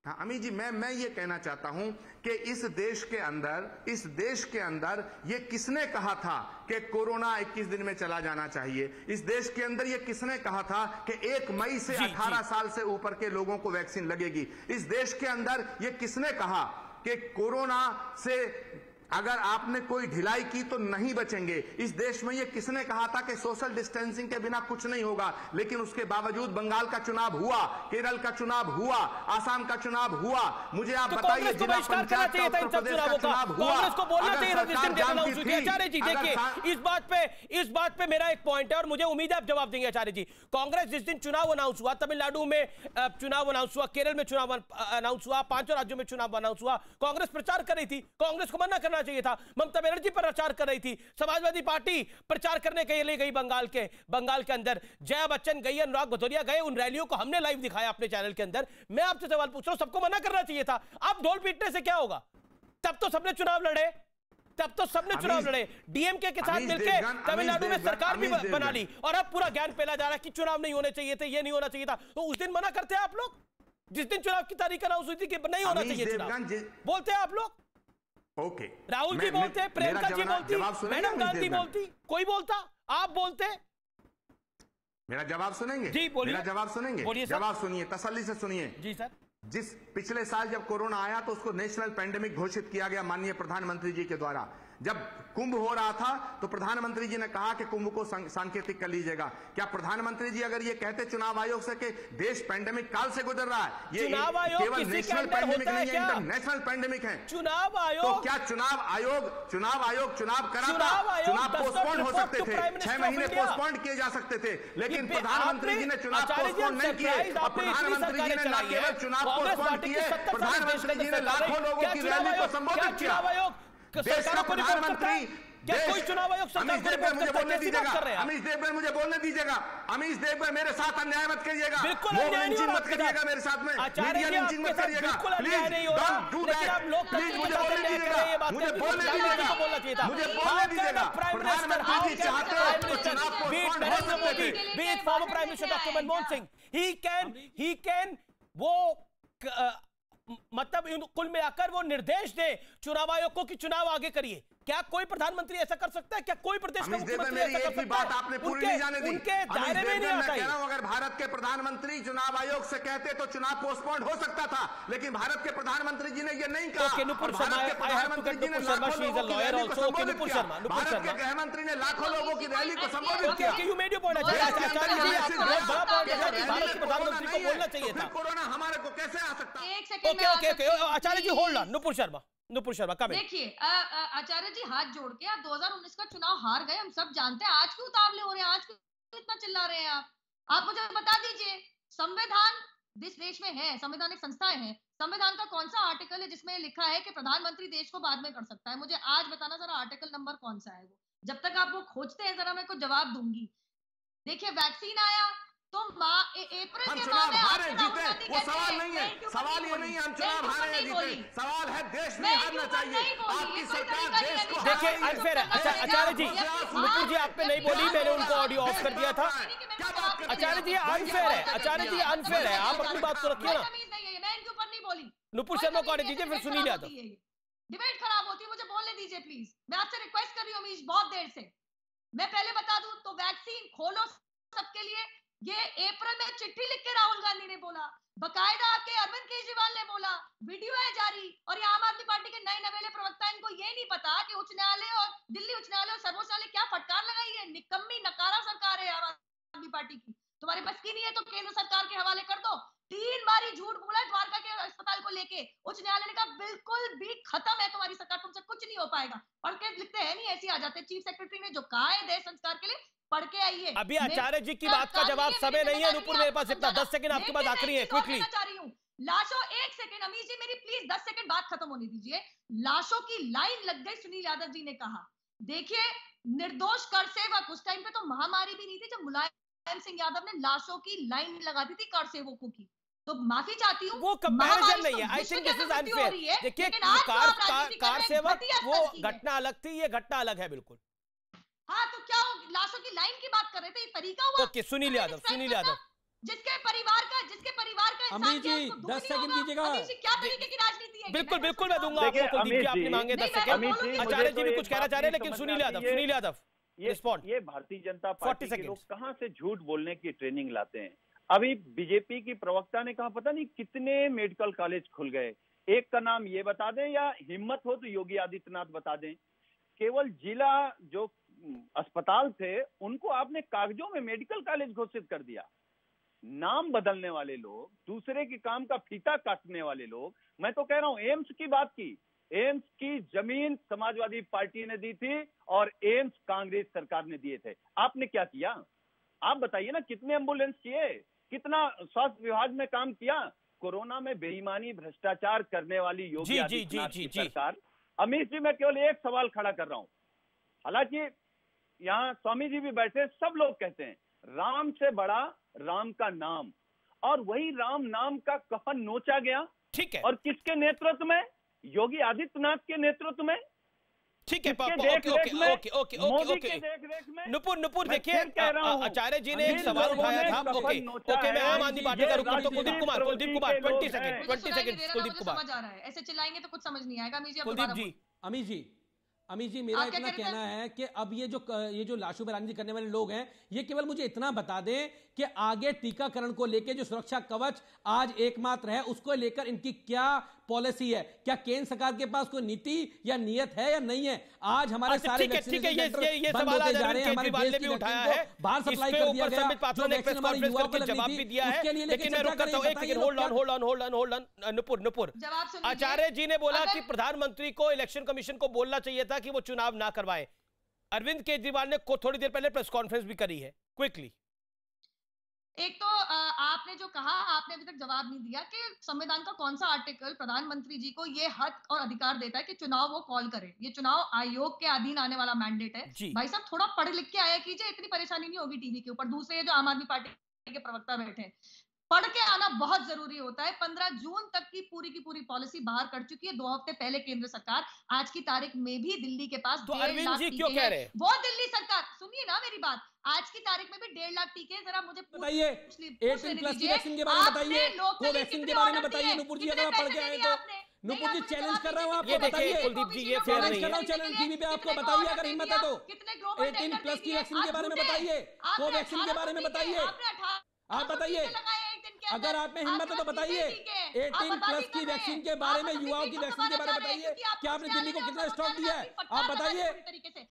हाँ अमित जी, मैं ये कहना चाहता हूं कि इस देश के अंदर ये किसने कहा था कि कोरोना 21 दिन में चला जाना चाहिए? इस देश के अंदर ये किसने कहा था कि 1 मई से 18 साल से ऊपर के लोगों को वैक्सीन लगेगी? इस देश के अंदर ये किसने कहा कि कोरोना से अगर आपने कोई ढिलाई की तो नहीं बचेंगे? इस देश में ये किसने कहा था कि सोशल डिस्टेंसिंग के बिना कुछ नहीं होगा? लेकिन उसके बावजूद बंगाल का चुनाव हुआ, केरल का चुनाव हुआ, आसाम का चुनाव हुआ। मुझे आप बताइए, जिला पंचायत का उत्तर प्रदेश का चुनाव हुआ, कांग्रेस को बोलना चाहिए था जिस दिन अनाउंस हुई थी। आचार्य जी देखिए, इस बात पे मेरा एक पॉइंट है और मुझे उम्मीद है आप जवाब देंगे। आचार्य जी, कांग्रेस जिस दिन चुनाव अनाउंस हुआ, तमिलनाडु में चुनाव अनाउंस हुआ, केरल में चुनाव अनाउंस हुआ, 5 राज्यों में चुनाव अनाउंस हुआ, कांग्रेस प्रचार कर रही थी। कांग्रेस को मना करना चाहिए था। ममता बनर्जी पर प्रचार कर रही थी, समाजवादी पार्टी प्रचार करने के लिए गई बंगाल के अंदर, जया बच्चन गई, अनुराग भदौरिया गए, उन रैलियों को हमने लाइव दिखाया अपने चैनल के अंदर। मैं आपसे सवाल पूछ रहा हूं, सबको मना करना चाहिए था। आप ढोल पीटने से क्या होगा? तब तो सबने चुनाव लड़े, डीएमके के साथ मिलकर तमिलनाडु में सरकार भी बना ली, और अब पूरा ज्ञान फैला जा रहा है कि चुनाव नहीं होने चाहिए थे, ये नहीं होना चाहिए था। तो उस दिन मना करते हैं आप लोग, जिस दिन चुनाव की तारीख अनाउंस हुई थी कि नहीं होना चाहिए चुनाव, बोलते हैं आप लोग। ओके, राहुल जी बोलते, प्रियंका जी बोलती, मैडम गांधी बोलती, कोई बोलता, आप बोलते। मेरा जवाब सुनेंगे? जी बोलिए। मेरा जवाब सुनेंगे? बोलिए सर। जवाब सुनिए, तसल्ली से सुनिए। जी सर। जिस पिछले साल जब कोरोना आया तो उसको नेशनल पेंडेमिक घोषित किया गया माननीय प्रधानमंत्री जी के द्वारा। जब कुंभ हो रहा था तो प्रधानमंत्री जी ने कहा कि कुंभ को सांकेतिक कर लीजिएगा। क्या प्रधानमंत्री जी अगर ये कहते चुनाव आयोग से कि देश पेंडेमिक काल से गुजर रहा है, ये केवल नेशनल पेंडेमिक नहीं है, इंटरनेशनल पेंडेमिक है, चुनाव आयोग, तो क्या चुनाव आयोग चुनाव कराता? चुनाव पोस्टपोन हो सकते थे, 6 महीने पोस्टपोन किए जा सकते थे, लेकिन प्रधानमंत्री जी ने चुनाव पोस्टपोन नहीं किए। और प्रधानमंत्री जी ने न केवल चुनाव पोस्टपोन किए, प्रधानमंत्री जी ने लाखों लोगों की रैली को संबोधित किया। देश का प्रधानमंत्री, क्या कोई चुनाव आयोग अमीश देवगन मुझे बोलने दीजिएगा, अमीश देवगन मुझे बोलने दीजिएगा, अमीश देवगन मेरे साथ अन्याय मत करिएगा, लिंचिंग मत करिएगा मेरे साथ में, मीडिया लिंचिंग मत करिएगा, please don't do that, please मुझे बोलने दीजिएगा, मुझे बोलने दीजिएगा, मुझे बोलने दीजिएगा। प्रधानमंत्री जी चाहते हैं तो चुनाव पोस्टपोन हो सकते थे। B it former prime minister doctor Manmohan Singh, he can वो मतलब कुल मिलाकर वो निर्देश दे चुनाव आयोग को कि चुनाव आगे करिए। क्या कोई प्रधानमंत्री ऐसा कर सकता है? क्या कोई प्रदेश का मुख्यमंत्री ऐसा कर सकता है? बात आपने पूरी नहीं जाने दी। उनके दायरे में नहीं आता है। अगर भारत के प्रधानमंत्री चुनाव आयोग से कहते तो चुनाव पोस्टपोन हो सकता था, लेकिन भारत के प्रधानमंत्री जी ने ये नहीं कहा। भारत के प्रधानमंत्री जी ने लाखों लोगों की रैली को संबोधित किया। भारत के गृह मंत्री ने लाखों लोगों की रैली को संबोधित किया। प्रधानमंत्री को बोलना चाहिए था। कोरोना हमारे को कैसे आ सकता? आचार्य जी होल्ड ऑन, नुपुर शर्मा देखिए आचार्य जी, हाथ जोड़ के आप 2019 का चुनाव हार गए, हम सब जानते हैं। आज क्यों उतावले हो रहे हैं? आज क्यों इतना चिल्ला रहे हैं आप मुझे बता दीजिए। संविधान जिस देश में है, संवैधानिक संस्थाएं हैं, संविधान का कौन सा आर्टिकल है जिसमें लिखा है कि प्रधानमंत्री देश को बाद में कर सकता है? मुझे आज बताना जरा, आर्टिकल नंबर कौन सा है वो। जब तक आप वो खोजते हैं जरा मैं को जवाब दूंगी। देखिए वैक्सीन आया तो अप्रैल हम के चुनाव हारे जीते, वो सवाल नहीं है। सवाल ये नहीं है हम चुनाव हारे जीते, सवाल है देश नहीं हारना चाहिए। आपकी सरकार देश को देखिए अनफेयर है। आचार्य जी, नुपुर जी आप पे नहीं बोली, मैंने उनको ऑडियो ऑफ कर दिया था। आचार्य जी अनफेयर है, आचार्य जी अनफेयर है, आप अपनी बात को रखिए ना। मैं इनके ऊपर नहीं बोली। नुपुर शर्मा को ऑडियो दीजिए, फिर सुनील यादव। डिबेट खराब होती है, मुझे बोलने दीजिए प्लीज। मैं आपसे रिक्वेस्ट कर रही हूँ अमीश, बहुत देर से। मैं पहले बता दूं तो वैक्सीन खोलो सबके लिए, ये अप्रैल में चिट्ठी लिख के राहुल गांधी ने बोला, बकायदा आपके अरविंद केजरीवाल ने बोला, वीडियो है जारी। और ये आम आदमी पार्टी के नए नवेले प्रवक्ता, इनको ये नहीं पता कि उच्च न्यायालय और दिल्ली उच्च न्यायालय और सर्वोच्च न्यायालय क्या फटकार लगाई है। निकम्मी नकारा सरकार है आम आदमी पार्टी की। तुम्हारे बस की नहीं है तो केंद्र सरकार के हवाले कर दो। 3 बार झूठ बोला द्वारका के अस्पताल को लेके, उच्च न्यायालय ने कहा बिल्कुल भी खत्म है तुम्हारी सरकार, तुमसे कुछ नहीं हो पाएगा। पढ़ के लिखते हैं नहीं, ऐसे आ जाते। चीफ सेक्रेटरी ने जो कहा है देश संस्कार के लिए, पढ़ के आइए। अभी आचार्य जी की बात का जवाब समय नहीं है नुपुर, मेरे पास इतना 10 सेकंड आपके पास आखिरी है, क्विकली। लाशों 1 सेकंड अमीश जी, मेरी प्लीज 10 सेकंड बात खत्म होने दीजिए। लाशों की लाइन लग गई, सुनील यादव जी ने कहा। देखिए निर्दोष कर सेवक, उस टाइम पे तो महामारी भी नहीं थी जब मुलायम सिंह यादव ने लाशों की लाइन लगा दी थी कर सेवकों की। तो माफी चाहती हूँ, वो कंपैरिजन नहीं है। I think this is unfair. देखिए कार सेवक वो घटना अलग थी, ये घटना अलग है बिल्कुल। हाँ तो क्या लाशों की लाइन की बात कर रहे थे, ये तरीका हुआ। ओके सुनील यादव जिसके परिवार का अमित जी 10 सेकंड दीजिएगा। क्या तरीके की राजनीति है? बिल्कुल बिल्कुल मैं दूंगा आपको कुलदीप जी, आपने मांगे 10 सेकंड। आचार्य जी भी कुछ कहना चाह रहे हैं, लेकिन सुनील यादव ये भारतीय जनता पार्टी के लोग कहां से झूठ बोलने की ट्रेनिंग लाते हैं। अभी बीजेपी की प्रवक्ता ने कहा पता नहीं कितने मेडिकल कॉलेज खुल गए, एक का नाम ये बता दें या हिम्मत हो तो योगी आदित्यनाथ बता दें। केवल जिला जो अस्पताल थे उनको आपने कागजों में मेडिकल कॉलेज घोषित कर दिया। नाम बदलने वाले लोग, दूसरे के काम का फीता काटने वाले लोग। मैं तो कह रहा हूं एम्स की बात की, एम्स की जमीन समाजवादी पार्टी ने दी थी और एम्स कांग्रेस सरकार ने दिए थे। आपने क्या किया? आप बताइए ना, कितने एम्बुलेंस किए, कितना स्वास्थ्य विभाग में काम किया? कोरोना में बेईमानी भ्रष्टाचार करने वाली योगी आदित्यनाथ की सरकार। अमित जी, मैं केवल एक सवाल खड़ा कर रहा हूं, हालांकि यहाँ स्वामी जी भी बैठे, सब लोग कहते हैं राम से बड़ा राम का नाम, और वही राम नाम का कफन नोचा गया। ठीक है, और किसके नेतृत्व में? योगी आदित्यनाथ के नेतृत्व में। ठीक है, नुपुर देखिए, आचार्य जी ने एक सवाल उठाया था। ओके, मैं आम आदमी पार्टी का रुख करता हूं। कुलदीप कुमार 20 सेकंड कुलदीप कुमार। समझ आ रहा है, ऐसे चिल्लाएंगे तो कुछ समझ नहीं आएगा। अमित जी मेरा इतना कहना है कि अब ये जो लाशों पर राजनीति करने वाले लोग हैं, ये केवल मुझे इतना बता दें कि आगे टीकाकरण को लेकर जो सुरक्षा कवच आज एकमात्र है, उसको लेकर इनकी क्या पॉलिसी है? क्या केंद्र सरकार के पास कोई नीति या नियत है या नहीं है? आज हमारे सारे ये सवाल आज अरविंद केजरीवाल ने भी उठाया है, बाहर सप्लाई कर दिया गया, संबित पात्रों ने प्रेस कॉन्फ्रेंस करके जवाब भी दिया है। लेकिन मैं रुक करता हूं, एक सेकंड, होल्ड ऑन नुपुर। आचार्य जी ने बोला कि प्रधानमंत्री को इलेक्शन कमीशन को बोलना चाहिए था कि वो चुनाव ना करवाए। अरविंद केजरीवाल ने थोड़ी देर पहले प्रेस कॉन्फ्रेंस भी करी है। क्विकली, एक तो आपने जो कहा, आपने अभी तक जवाब नहीं दिया कि संविधान का कौन सा आर्टिकल प्रधानमंत्री जी को ये हक और अधिकार देता है कि चुनाव वो कॉल करे। ये चुनाव आयोग के अधीन आने वाला मैंडेट है। भाई साहब, थोड़ा पढ़ लिख के आया कीजिए, इतनी परेशानी नहीं होगी टीवी के ऊपर। दूसरे जो आम आदमी पार्टी के प्रवक्ता बैठे, पढ़ के आना बहुत जरूरी होता है। 15 जून तक की पूरी पॉलिसी बाहर कर चुकी है 2 हफ्ते पहले केंद्र सरकार। आज की तारीख में भी दिल्ली के पास तो अरविंद जी क्यों कह रहे हैं? वो दिल्ली सरकार, सुनिए ना मेरी बात, आज की तारीख में भी 1.5 लाख टीके। जरा मुझे बताइए 18+ की वैक्सीन के बारे में बताइए, कोवैक्सीन के बारे में बताइए। नुपुर जी, अगर आप पढ़ के आए तो नुपुर जी चैलेंज कर रहा हूं आपको, बताइए। कुलदीप जी, ये फेयर नहीं है। चैलेंज टीवी पे आपको बताइए, अगर हिम्मत है तो 18+ की वैक्सीन के बारे में बताइए, कोवैक्सीन के बारे में बताइए। आप बताइए, अगर आप में हिम्मत है तो बताइए। 18+ की वैक्सीन के बारे में, युवाओं की वैक्सीन के बारे में बताइए। क्या आपने दिल्ली को कितना स्टॉक दिया है? आप बताइए।